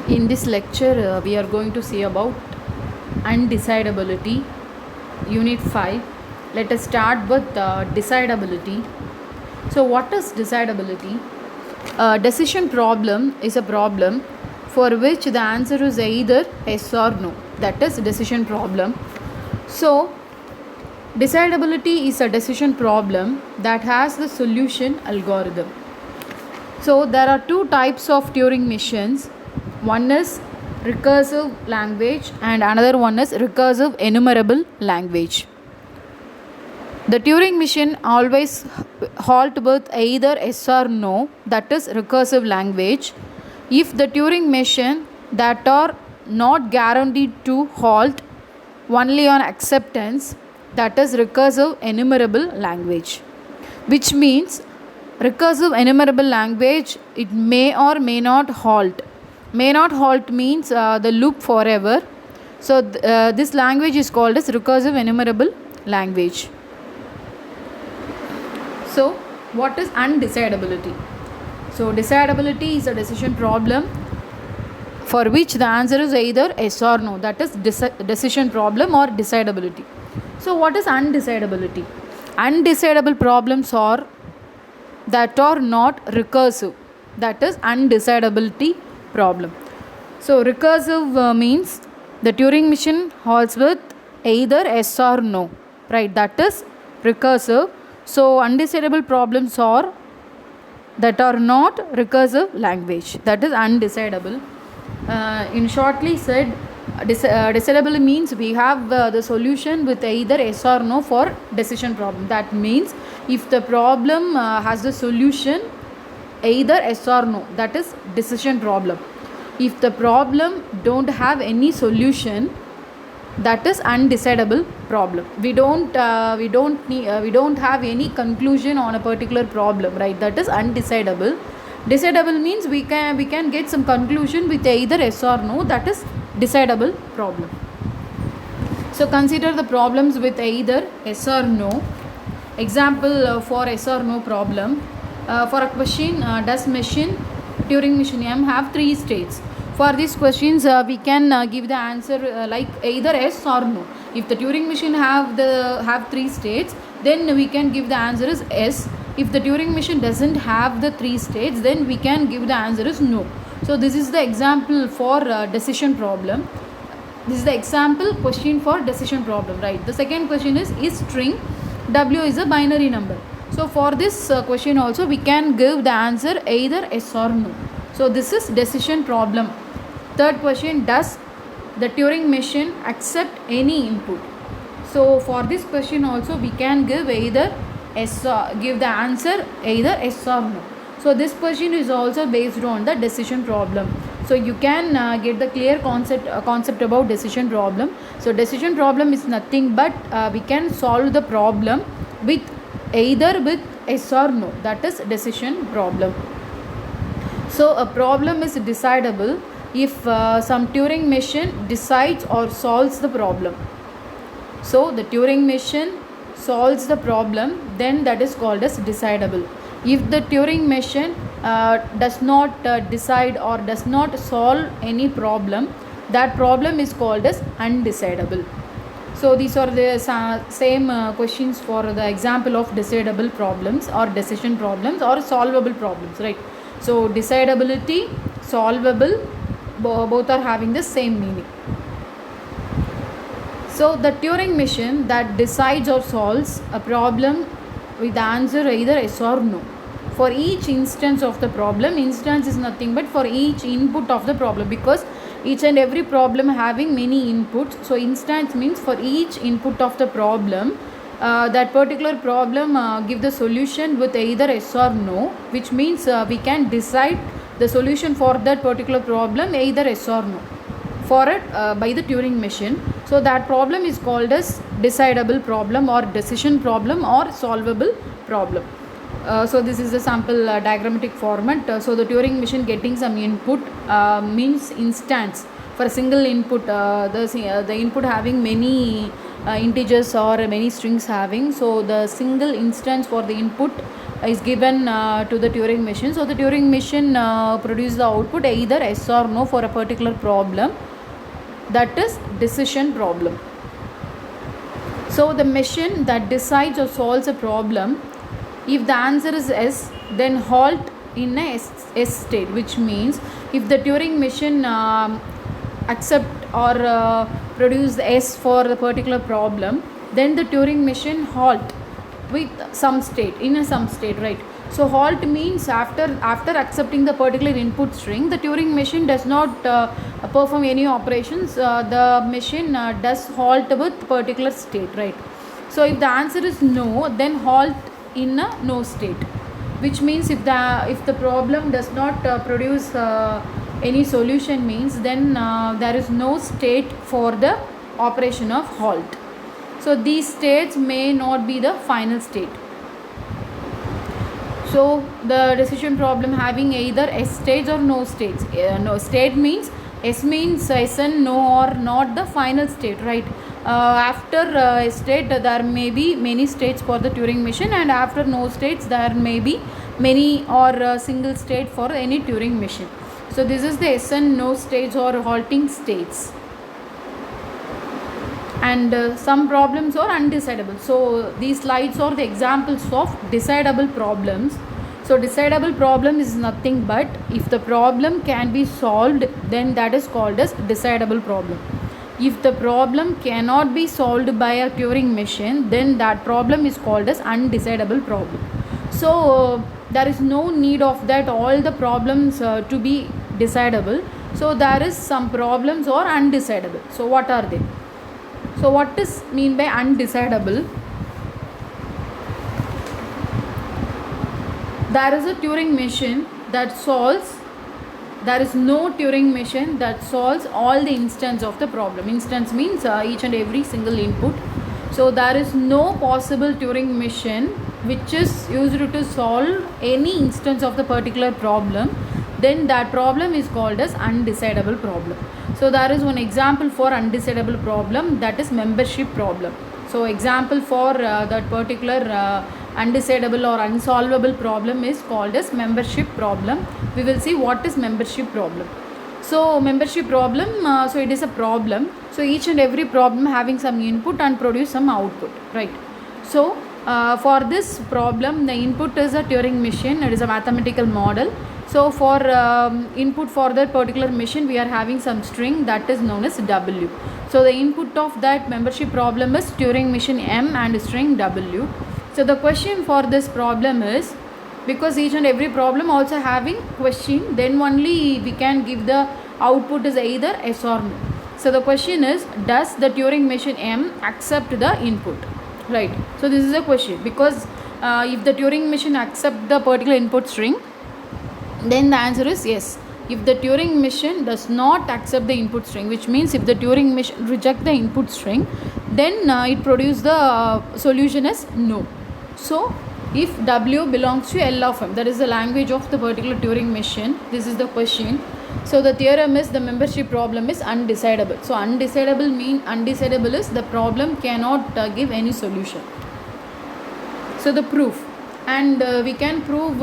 In this lecture, we are going to see about undecidability, Unit 5. Let us start with decidability. So, what is decidability? A decision problem is a problem for which the answer is either yes or no. That is decision problem. So, decidability is a decision problem that has the solution algorithm. So, there are two types of Turing machines. One is recursive language and another one is recursive enumerable language. The Turing machine always halt with either yes or no, that is recursive language. If the Turing machine that are not guaranteed to halt only on acceptance, that is recursive enumerable language, which means recursive enumerable language, it may or may not halt. May not halt means the loop forever. So this language is called as recursive enumerable language. So what is undecidability? So decidability is a decision problem for which the answer is either yes or no, that is decision problem or decidability. So what is undecidability? Undecidable problems are that are not recursive, that is undecidability problem. So recursive means the Turing machine halts with either yes or no, right? That is recursive. So undecidable problems are that are not recursive language, that is undecidable. In shortly said, decidable means we have the solution with either yes or no for decision problem. That means if the problem has the solution either yes or no, that is decision problem. If the problem don't have any solution, that is undecidable problem. We don't have any conclusion on a particular problem, right? That is undecidable. Decidable means we can get some conclusion with either yes or no, that is decidable problem. So consider the problems with either yes or no. Example for yes or no problem. For a question, does machine Turing machine M have 3 states? For these questions, we can give the answer like either yes or no. If the Turing machine have 3 states, then we can give the answer is yes. If the Turing machine doesn't have the 3 states, then we can give the answer is no. So this is the example for decision problem. This is the example question for decision problem, right? The second question is string W is a binary number. So for this question also we can give the answer either yes or no. So this is decision problem. Third question, does the Turing machine accept any input? So for this question also we can give either yes or give the answer either yes or no. So this question is also based on the decision problem. So you can get the clear concept about decision problem. So decision problem is nothing but we can solve the problem with either with yes or no, that is decision problem. So a problem is decidable if some Turing machine decides or solves the problem. So the Turing machine solves the problem, then that is called as decidable. If the Turing machine does not decide or does not solve any problem, that problem is called as undecidable. So these are the same questions for the example of decidable problems or decision problems or solvable problems, right? So decidability, solvable, both are having the same meaning. So the Turing machine that decides or solves a problem with the answer either yes or no. For each instance of the problem, instance is nothing but for each input of the problem, because each and every problem having many inputs. So instance means for each input of the problem, that particular problem give the solution with either yes or no, which means we can decide the solution for that particular problem either yes or no for it by the Turing machine. So that problem is called as decidable problem or decision problem or solvable problem. So this is the sample diagrammatic format. So the Turing machine getting some input means instance. For a single input, the input having many integers or many strings having. So the single instance for the input is given to the Turing machine. So the Turing machine produces the output either yes or no for a particular problem, that is decision problem. So the machine that decides or solves a problem, if the answer is yes, then halt in a S state, which means if the Turing machine accept or produce the S for the particular problem, then the Turing machine halt with some state, in some state, right? So halt means after accepting the particular input string, the Turing machine does not perform any operations. The machine does halt with particular state, right? So if the answer is no, then halt in a no state, which means if the problem does not produce any solution, means then there is no state for the operation of halt. So these states may not be the final state. So the decision problem having either S states or no states. No state means S means yes and no or not the final state, right? After a state there may be many states for the Turing machine, and after no states there may be many or single state for any Turing machine. So this is the yes and no states or halting states. And some problems are undecidable. So these slides are the examples of decidable problems. So decidable problem is nothing but if the problem can be solved, then that is called as decidable problem. If the problem cannot be solved by a Turing machine, then that problem is called as undecidable problem. So there is no need of that all the problems to be decidable. So there is some problems are undecidable. So what are they? So what is mean by undecidable? There is a Turing machine that solves, there is no Turing machine that solves all the instance of the problem. Instance means each and every single input. So there is no possible Turing machine which is used to solve any instance of the particular problem. Then that problem is called as undecidable problem. So there is one example for undecidable problem, that is membership problem. So example for that particular undecidable or unsolvable problem is called as membership problem. We will see what is membership problem. So membership problem, so it is a problem. So each and every problem having some input and produce some output, right? So for this problem, the input is a Turing machine. It is a mathematical model. So for input for that particular machine, we are having some string that is known as W. So the input of that membership problem is Turing machine M and string W. So the question for this problem is, because each and every problem also having question, then only we can give the output is either yes or no. So the question is, does the Turing machine M accept the input, right? So this is a question, because if the Turing machine accept the particular input string, then the answer is yes. If the Turing machine does not accept the input string, which means if the Turing machine reject the input string, then it produce the solution as no. So if W belongs to L of M, that is the language of the particular Turing machine, this is the question. So the theorem is the membership problem is undecidable. So undecidable is the problem cannot give any solution. So the proof, and we can prove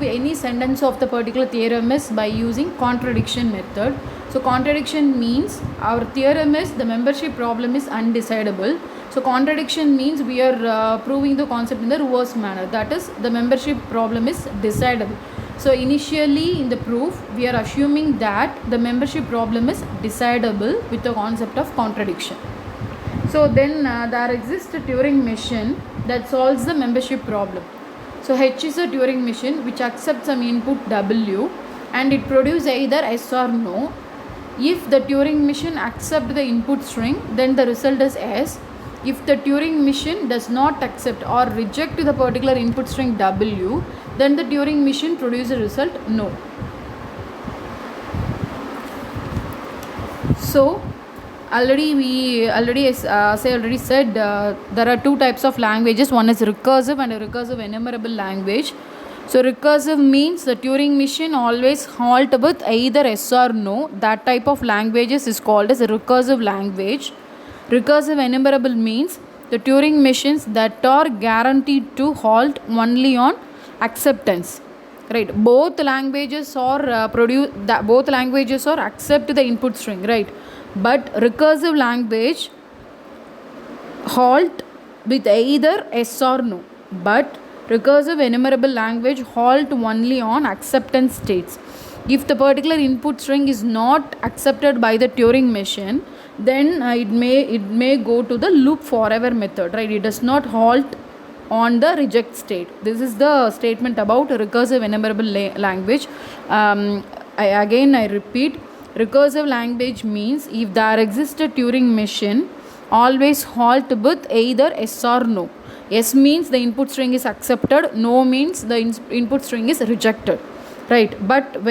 any sentence of the particular theorem is by using contradiction method. So contradiction means our theorem is the membership problem is undecidable. So contradiction means we are proving the concept in the reverse manner, that is the membership problem is decidable. So initially in the proof we are assuming that the membership problem is decidable with the concept of contradiction. So then there exists a Turing machine that solves the membership problem. So H is a Turing machine which accepts some input W and it produces either yes or no. If the Turing machine accepts the input string, then the result is yes. If the Turing machine does not accept or reject the particular input string W, then the Turing machine produces a result no. So as I already said, there are two types of languages. One is recursive and a recursive enumerable language. So recursive means the Turing machine always halt with either yes or no. That type of languages is called as a recursive language. Recursive enumerable means the Turing machines that are guaranteed to halt only on acceptance. Right, both languages are both languages are accept the input string, right? But recursive language halt with either yes or no. But recursive enumerable language halt only on acceptance states. If the particular input string is not accepted by the Turing machine, then it may go to the loop forever method, right? It does not halt on the reject state. This is the statement about recursive enumerable language. I repeat, recursive language means if there exists a Turing machine, always halt with either yes or no. Yes means the input string is accepted, no means the input string is rejected, right? But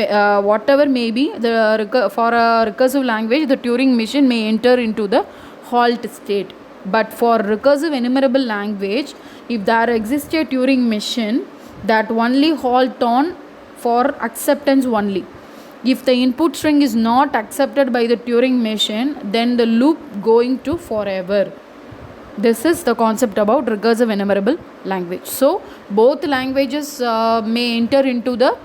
whatever may be, for a recursive language, the Turing machine may enter into the halt state. But for recursive enumerable language, if there exists a Turing machine, that only halt on for acceptance only. If the input string is not accepted by the Turing machine, then the loop going to forever. This is the concept about recursive enumerable language. So both languages may enter into the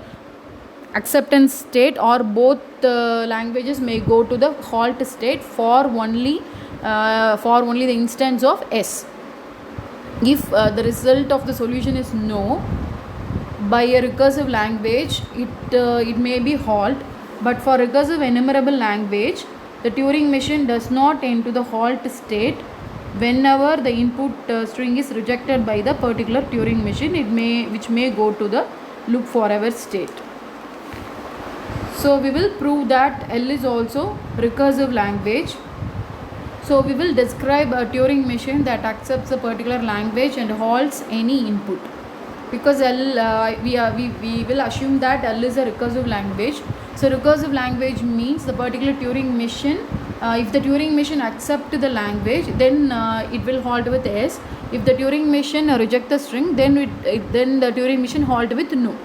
acceptance state, or both languages may go to the halt state for only the instance of S. If the result of the solution is no, by a recursive language it may be halt. But for recursive enumerable language, the Turing machine does not enter the halt state whenever the input string is rejected by the particular Turing machine, which may go to the loop forever state. So we will prove that L is also recursive language. So we will describe a Turing machine that accepts a particular language and halts any input. Because L, we will assume that L is a recursive language. So recursive language means the particular Turing machine, if the Turing machine accepts the language, then it will halt with S. If the Turing machine reject the string, then the Turing machine halt with no.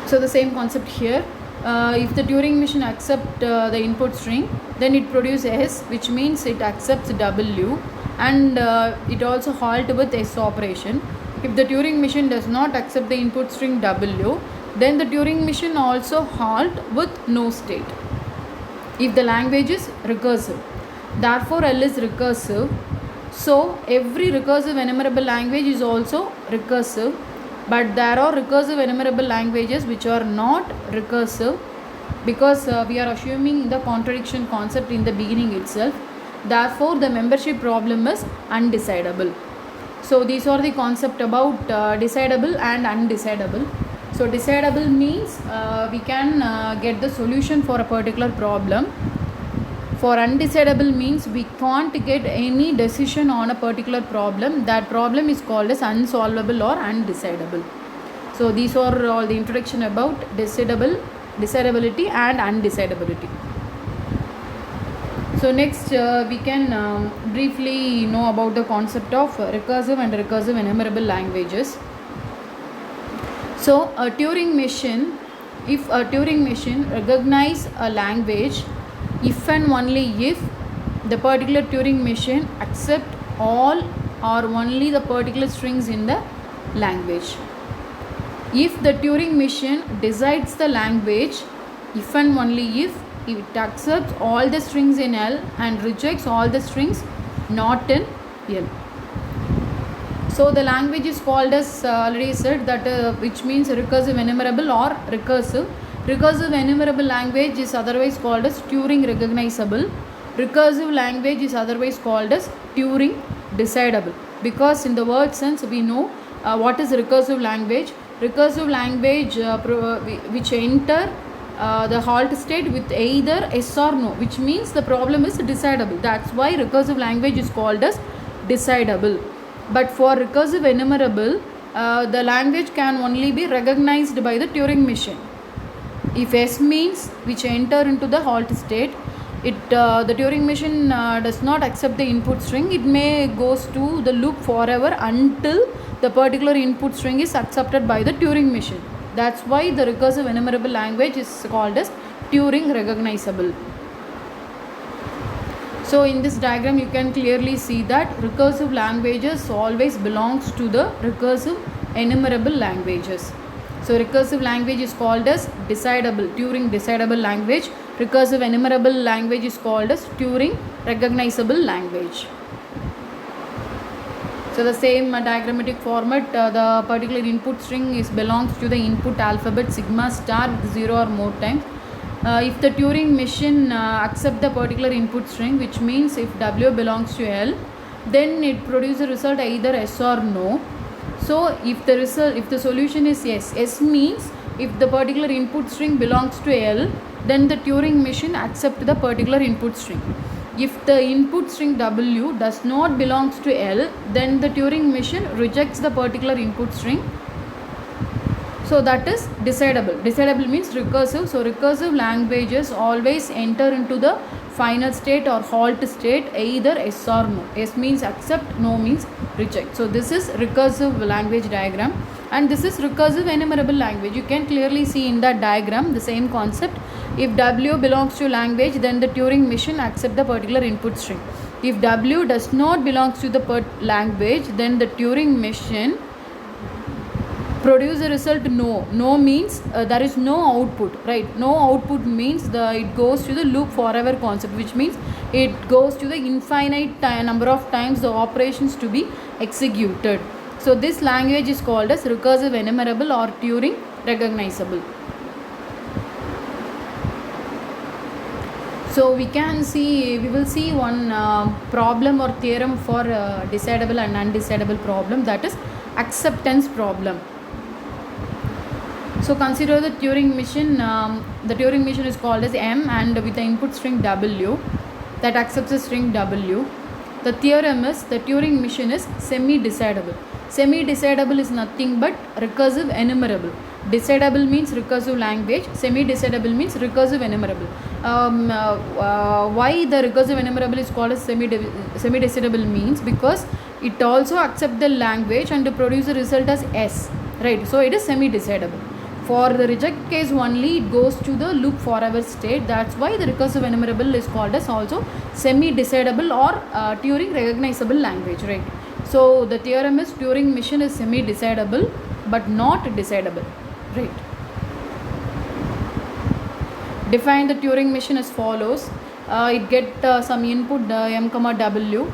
So the same concept here. If the Turing machine accept the input string, then it produces S, which means it accepts W, and it also halt with S operation. If the Turing machine does not accept the input string W, then the Turing machine also halt with no state, if the language is recursive. Therefore L is recursive. So every recursive enumerable language is also recursive. But there are recursive enumerable languages which are not recursive, because we are assuming the contradiction concept in the beginning itself. Therefore the membership problem is undecidable. So these are the concept about decidable and undecidable. So decidable means we can get the solution for a particular problem. For undecidable means we can't get any decision on a particular problem. That problem is called as unsolvable or undecidable. So these are all the introduction about decidability and undecidability. So next we can briefly know about the concept of recursive and recursive enumerable languages. So a Turing machine, if a Turing machine recognize a language if and only if the particular Turing machine accept all or only the particular strings in the language. If the Turing machine decides the language if and only if it accepts all the strings in L and rejects all the strings not in L. So the language is called as already said that which means recursive enumerable or recursive. Recursive enumerable language is otherwise called as Turing recognizable. Recursive language is otherwise called as Turing decidable. Because in the word sense we know what is recursive language. Recursive language which enter the halt state with either yes or no, which means the problem is decidable. That's why recursive language is called as decidable. But for recursive enumerable, the language can only be recognized by the Turing machine. If S means which enter into the halt state, the Turing machine does not accept the input string. It may goes to the loop forever until the particular input string is accepted by the Turing machine. That's why the recursive enumerable language is called as Turing recognizable. So in this diagram you can clearly see that recursive languages always belongs to the recursive enumerable languages. So recursive language is called as decidable, Turing decidable language. Recursive enumerable language is called as Turing recognizable language. So the same diagrammatic format, the particular input string belongs to the input alphabet sigma star with 0 or more times. If the Turing machine accept the particular input string, which means if W belongs to L, then it produces a result either yes or no. So if the solution is yes, S means if the particular input string belongs to L, then the Turing machine accept the particular input string. If the input string W does not belongs to L, then the Turing machine rejects the particular input string. So that is decidable. Decidable means recursive. So recursive languages always enter into the final state or halt state either yes or no. Yes means accept, no means reject. So this is recursive language diagram, and this is recursive enumerable language. You can clearly see in that diagram the same concept. If W belongs to language, then the Turing machine accept the particular input string. If W does not belongs to the language, then the Turing machine produce a result no. No means there is no output, right? No output means it goes to the loop forever concept, which means it goes to the infinite number of times the operations to be executed. So this language is called as recursive enumerable or Turing recognizable. So we will see one problem or theorem for decidable and undecidable problem, that is acceptance problem. So consider the Turing machine. The Turing machine is called as M, and with the input string W that accepts the string W. The theorem is the Turing machine is semi-decidable. Semi-decidable is nothing but recursive enumerable. Decidable means recursive language. Semi-decidable means recursive enumerable. Why the recursive enumerable is called as semi-decidable means because it also accepts the language and produce a result as S, right? So it is semi-decidable. For the reject case only, it goes to the loop forever state. That's why the recursive enumerable is called as also semi-decidable or Turing recognizable language, right? So the theorem is Turing machine is semi-decidable but not decidable, right? Define the Turing machine as follows. It get some input M comma W.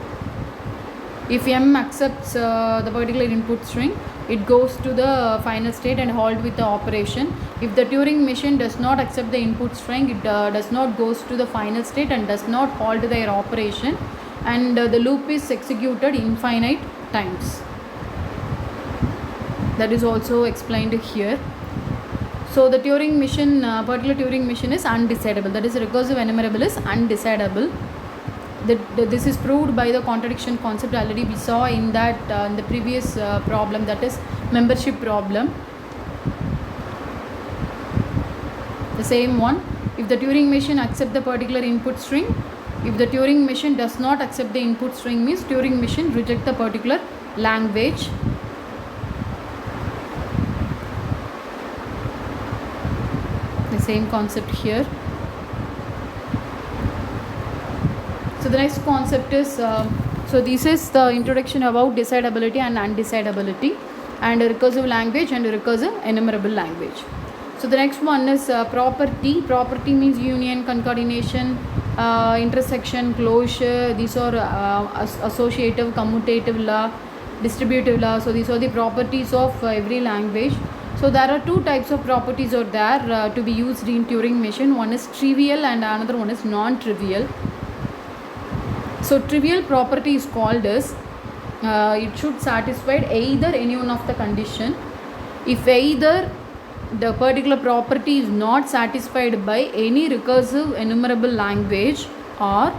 If M accepts the particular input string, it goes to the final state and halt with the operation. If the Turing machine does not accept the input string, it does not goes to the final state and does not halt their operation, and the loop is executed infinite times. That is also explained here. So the Turing machine, particular Turing machine is undecidable. That is recursive enumerable is undecidable. This is proved by the contradiction concept already we saw in that in the previous problem, that is membership problem. The same one. If the Turing machine accept the particular input string, if the Turing machine does not accept the input string means Turing machine reject the particular language. The same concept here. So the next concept is, so this is the introduction about decidability and undecidability and recursive language and recursive enumerable language. So the next one is property. Property means union, concatenation, intersection, closure. These are associative, commutative law, distributive law. So these are the properties of every language. So there are two types of properties are there to be used in Turing machine. One is trivial and another one is non-trivial. So trivial property is called as it should satisfy either any one of the condition. If either the particular property is not satisfied by any recursive enumerable language, or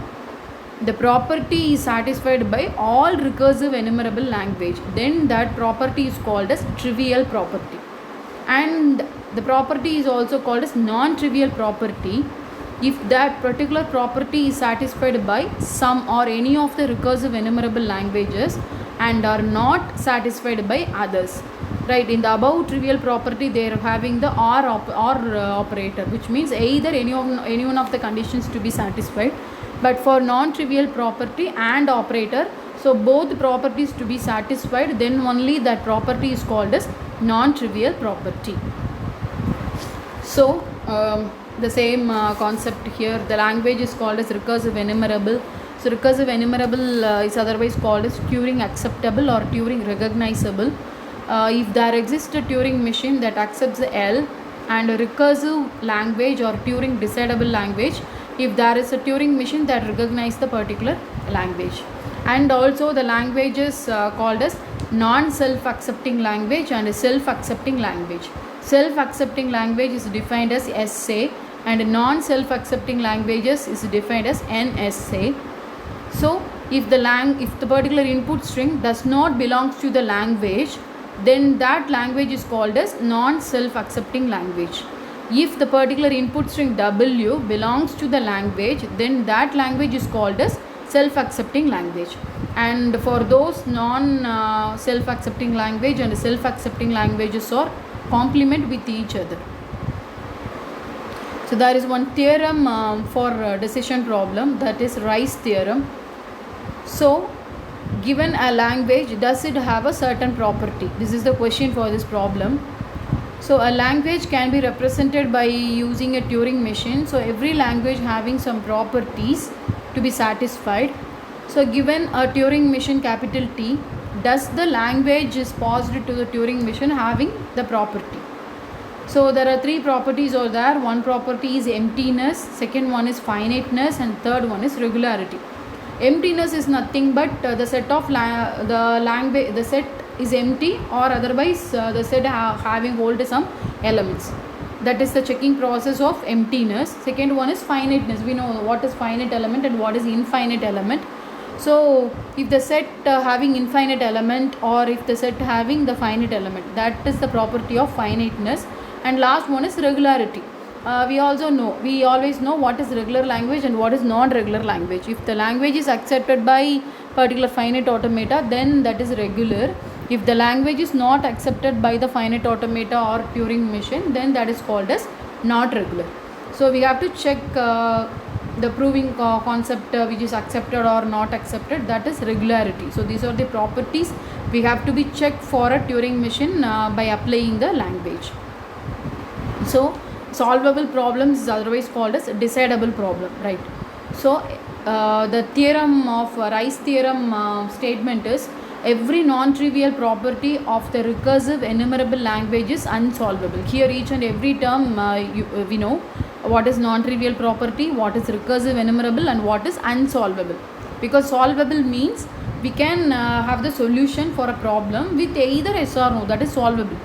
the property is satisfied by all recursive enumerable language, then that property is called as trivial property. And the property is also called as non-trivial property if that particular property is satisfied by some or any of the recursive enumerable languages and are not satisfied by others, right? In the above trivial property, they are having the or operator, which means either any one of the conditions to be satisfied. But for non-trivial property and operator, so both properties to be satisfied, then only that property is called as non-trivial property. So the same concept here, the language is called as recursive enumerable. So recursive enumerable is otherwise called as Turing acceptable or Turing recognizable. If there exists a Turing machine that accepts the L, and a recursive language or Turing decidable language if there is a Turing machine that recognizes the particular language. And also the language is called as non-self-accepting language and self-accepting language. Self-accepting language is defined as SA and non-self-accepting languages is defined as NSA. So if the particular input string does not belong to the language, then that language is called as non-self-accepting language. If the particular input string W belongs to the language, then that language is called as self-accepting language. And for those non-self-accepting language and self-accepting languages are complement with each other. So there is one theorem for decision problem, that is Rice theorem. So given a language, does it have a certain property? This is the question for this problem. So a language can be represented by using a Turing machine. So every language having some properties to be satisfied. So given a Turing machine capital T, does the language is passed to the Turing machine having the property? So there are three properties over there. One property is emptiness, second one is finiteness, and third one is regularity. Emptiness is nothing but the set of the language, the set is empty, or otherwise the set having hold some elements. That is the checking process of emptiness. Second one is finiteness. We know what is finite element and what is infinite element. So if the set having infinite element or if the set having the finite element, that is the property of finiteness. And last one is regularity. We always know what is regular language and what is non-regular language. If the language is accepted by particular finite automata, then that is regular. If the language is not accepted by the finite automata or Turing machine, then that is called as not regular. So we have to check the proving concept which is accepted or not accepted, that is regularity. So these are the properties we have to be checked for a Turing machine by applying the language. So solvable problems is otherwise called as decidable problem, right? So the theorem of Rice theorem statement is every non-trivial property of the recursive enumerable language is unsolvable. Here each and every term we know what is non-trivial property, what is recursive enumerable, and what is unsolvable. Because solvable means we can have the solution for a problem with either yes or no, that is solvable.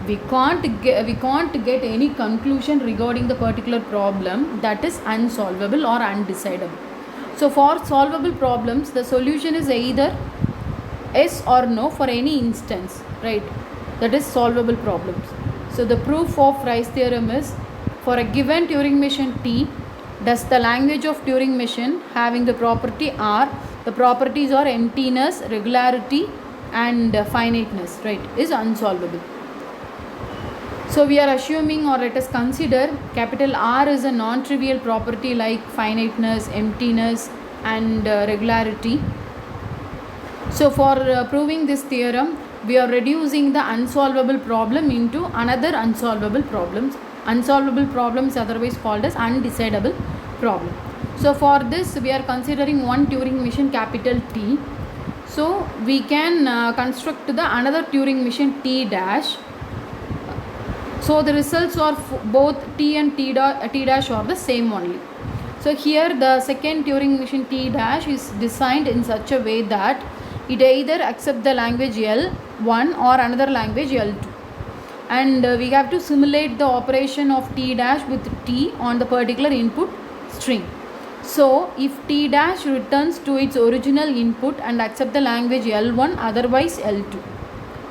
We can't get any conclusion regarding the particular problem, that is unsolvable or undecidable. So for solvable problems, the solution is either yes or no for any instance, right? That is solvable problems. So the proof of Rice theorem is, for a given Turing machine T, does the language of Turing machine having the property R, the properties are emptiness, regularity, and finiteness, right, is unsolvable. So we are assuming, or let us consider, capital R is a non-trivial property like finiteness, emptiness, and regularity. So for proving this theorem, we are reducing the unsolvable problem into another unsolvable problems. Unsolvable problems otherwise called as undecidable problem. So for this we are considering one Turing machine capital T. So we can construct the another Turing machine T dash. So the results of both T and T dash are the same only. So here the second Turing machine T dash is designed in such a way that it either accepts the language L1 or another language L2. And we have to simulate the operation of T dash with T on the particular input string. So if T dash returns to its original input and accept the language L1, otherwise L2,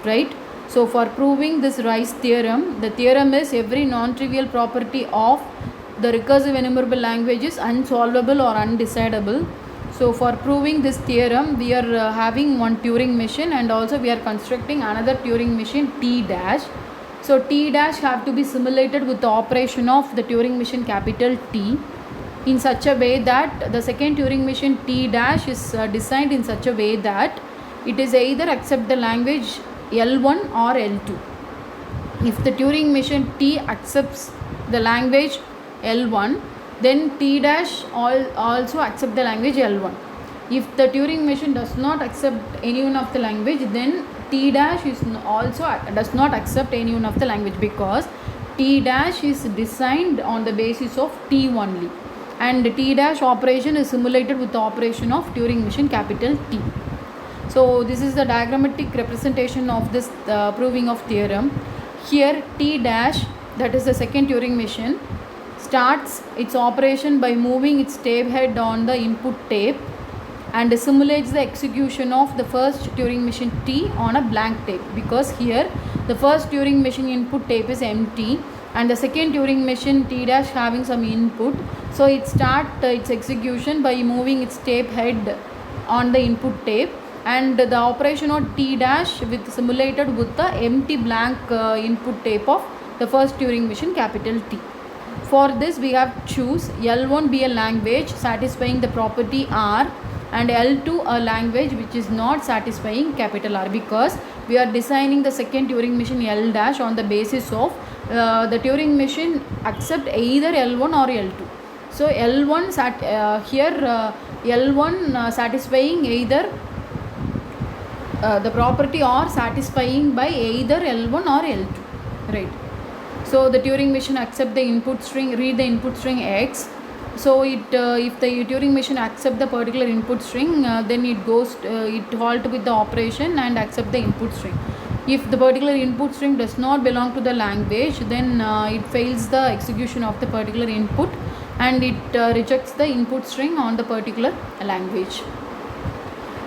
right? So for proving this Rice theorem, the theorem is every non-trivial property of the recursive enumerable language is unsolvable or undecidable. So for proving this theorem, we are having one Turing machine and also we are constructing another Turing machine T dash. So T dash have to be simulated with the operation of the Turing machine capital T. in such a way that the second Turing machine T dash is designed in such a way that it is either accept the language L1 or L2. If the Turing machine T accepts the language L1, then T dash also accept the language L1. If the Turing machine does not accept any one of the language, then T dash is also does not accept any one of the language, because T dash is designed on the basis of T only, and T dash operation is simulated with the operation of Turing machine capital T. So this is the diagrammatic representation of this proving of theorem. Here T dash, that is the second Turing machine, starts its operation by moving its tape head on the input tape and simulates the execution of the first Turing machine T on a blank tape, because here the first Turing machine input tape is empty and the second Turing machine T dash having some input. So it starts its execution by moving its tape head on the input tape, and the operation of T dash with simulated with the empty blank input tape of the first Turing machine capital T. For this we have to choose L1 be a language satisfying the property R and L2 a language which is not satisfying capital R, because we are designing the second Turing machine L dash on the basis of the Turing machine accept either L1 or L2. So L1 L1 satisfying either the property or satisfying by either L1 or L2, right? So the Turing machine accept the input string, read the input string X. So it if the Turing machine accept the particular input string, then it goes it halt with the operation and accept the input string. If the particular input string does not belong to the language, then it fails the execution of the particular input and it rejects the input string on the particular language.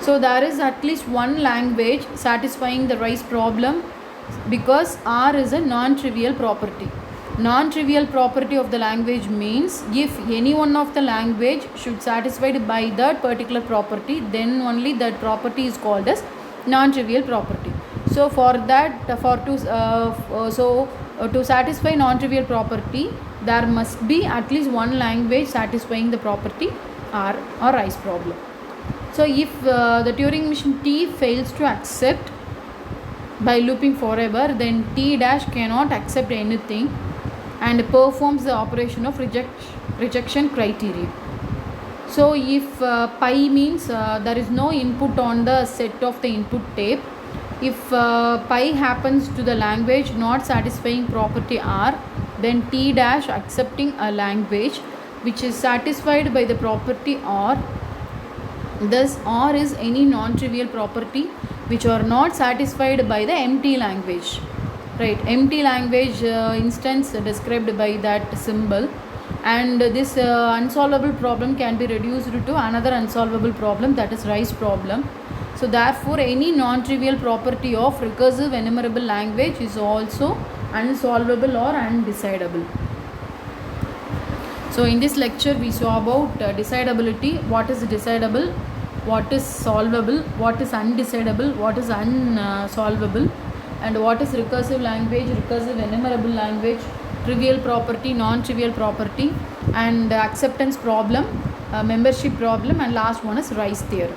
So there is at least one language satisfying the Rice problem, because R is a non-trivial property. Non-trivial property of the language means if any one of the language should satisfied by that particular property, then only that property is called as non-trivial property. So for that to satisfy non-trivial property, there must be at least one language satisfying the property R or Rice problem. So if the Turing machine T fails to accept by looping forever, then T dash cannot accept anything and performs the operation of rejection criteria. So if pi means there is no input on the set of the input tape, if pi happens to the language not satisfying property R, then T dash accepting a language which is satisfied by the property R. Thus R is any non-trivial property which are not satisfied by the empty language, right? Empty language instance described by that symbol, and this unsolvable problem can be reduced to another unsolvable problem, that is Rice problem. So therefore any non-trivial property of recursive enumerable language is also unsolvable or undecidable. So in this lecture we saw about decidability, what is decidable, what is solvable, what is undecidable, what is unsolvable, and what is recursive language, recursive enumerable language, trivial property, non-trivial property, and acceptance problem, membership problem, and last one is Rice theorem.